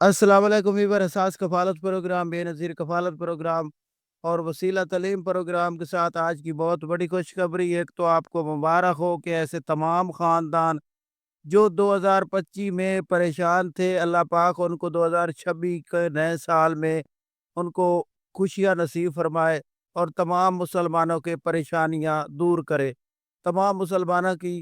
अस्सलाम वालेकुम वीवर एहसास कफ़ालत प्रोग्राम, बेनज़ीर कफ़ालत प्रोग्राम और वसीला तलीम प्रोग्राम के साथ आज की बहुत बड़ी खुशखबरी। एक तो आपको मुबारक हो कि ऐसे तमाम ख़ानदान जो 2025 में परेशान थे, अल्लाह पाक उनको 2026 के नए साल में उनको खुशियाँ नसीब फरमाए और तमाम मुसलमानों के परेशानियाँ दूर करे। तमाम मुसलमानों की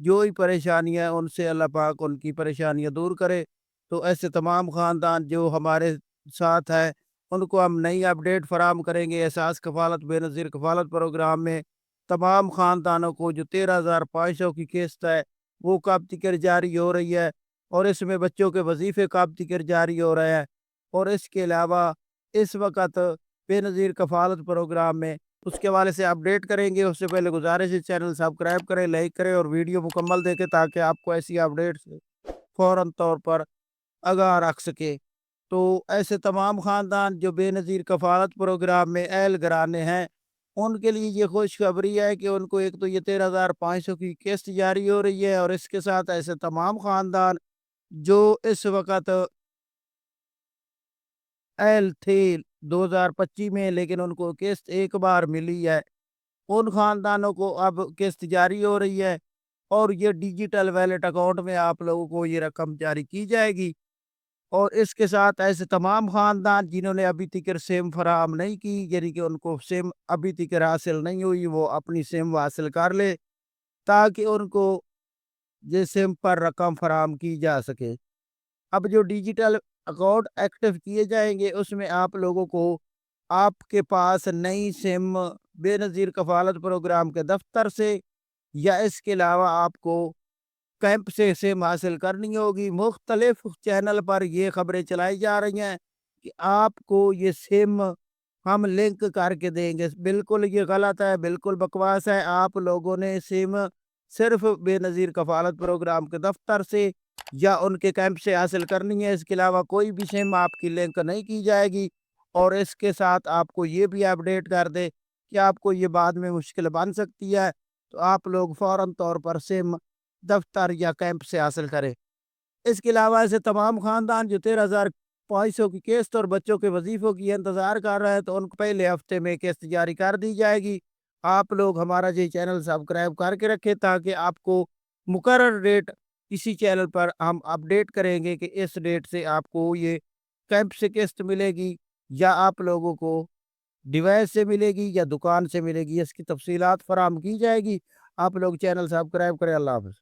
जो ही परेशानियाँ हैं, उनसे अल्लाह पाक उनकी परेशानियाँ दूर करे। तो ऐसे तमाम ख़ानदान जो हमारे साथ हैं, उनको हम नई अपडेट फ़राहम करेंगे एहसास कफ़ालत बेनज़ीर कफ़ालत प्रोग्राम में। तमाम ख़ानदानों को जो 13,500 की किस्त है, वो कब तक जारी हो रही है और इसमें बच्चों के वजीफ़े कब तक जारी हो रहे हैं। और इसके अलावा इस वक़्त बेनज़ीर कफ़ालत प्रोग्राम में उसके हवाले से अपडेट करेंगे। उससे पहले गुज़ारिश है चैनल सब्सक्राइब करें, लाइक करें और वीडियो मुकम्मल देखें ताकि आपको ऐसी अपडेट्स फ़ौरन तौर पर आगाह रख सके। तो ऐसे तमाम ख़ानदान जो बेनज़ीर कफ़ालत प्रोग्राम में अहल घराने हैं, उनके लिए ये खुशखबरी है कि उनको एक तो ये 13,500 की किस्त जारी हो रही है और इसके साथ ऐसे तमाम ख़ानदान जो इस वक़्त अहल थे 2025 में लेकिन उनको किस्त एक बार मिली है, उन ख़ानदानों को अब किस्त जारी हो रही है और ये डिजिटल वॉलेट अकाउंट में आप लोगों को ये रकम जारी की जाएगी। और इसके साथ ऐसे तमाम ख़ानदान जिन्होंने अभी तक सिम फराहम नहीं की, यानी कि उनको सिम अभी तक हासिल नहीं हुई, वो अपनी सिम हासिल कर ले ताकि उनको ये सिम पर रकम फराहम की जा सके। अब जो डिजिटल अकाउंट एक्टिव किए जाएंगे उसमें आप लोगों को आपके पास नई सिम बेनज़ीर कफ़ालत प्रोग्राम के दफ्तर से या इसके अलावा आपको कैंप से सिम हासिल करनी होगी। मुख्तलिफ चैनल पर ये खबरें चलाई जा रही हैं कि आपको ये सिम हम लिंक करके देंगे। बिल्कुल ये गलत है, बिल्कुल बकवास है। आप लोगों ने सिम सिर्फ बेनज़ीर कफ़ालत प्रोग्राम के दफ्तर से या उनके कैंप से हासिल करनी है। इसके अलावा कोई भी सिम आपकी लिंक नहीं की जाएगी। और इसके साथ आपको ये भी अपडेट कर दे कि आपको ये बाद में मुश्किल बन सकती है, तो आप लोग फ़ौरन तौर पर सिम दफ्तर या कैंप से हासिल करें। इसके अलावा ऐसे तमाम ख़ानदान जो 13,500 की किस्त और बच्चों के वजीफ़ों की इंतज़ार कर रहे हैं, तो उनको पहले हफ्ते में किस्त जारी कर दी जाएगी। आप लोग हमारा ये चैनल सब्सक्राइब करके रखें ताकि आपको मुकर्रर डेट इसी चैनल पर हम अपडेट करेंगे कि इस डेट से आपको ये कैंप से किस्त मिलेगी या आप लोगों को डिवाइस से मिलेगी या दुकान से मिलेगी, इसकी तफसीलात फराहम की जाएगी। आप लोग चैनल सब्सक्राइब करें। अल्लाह हाफ़िज़।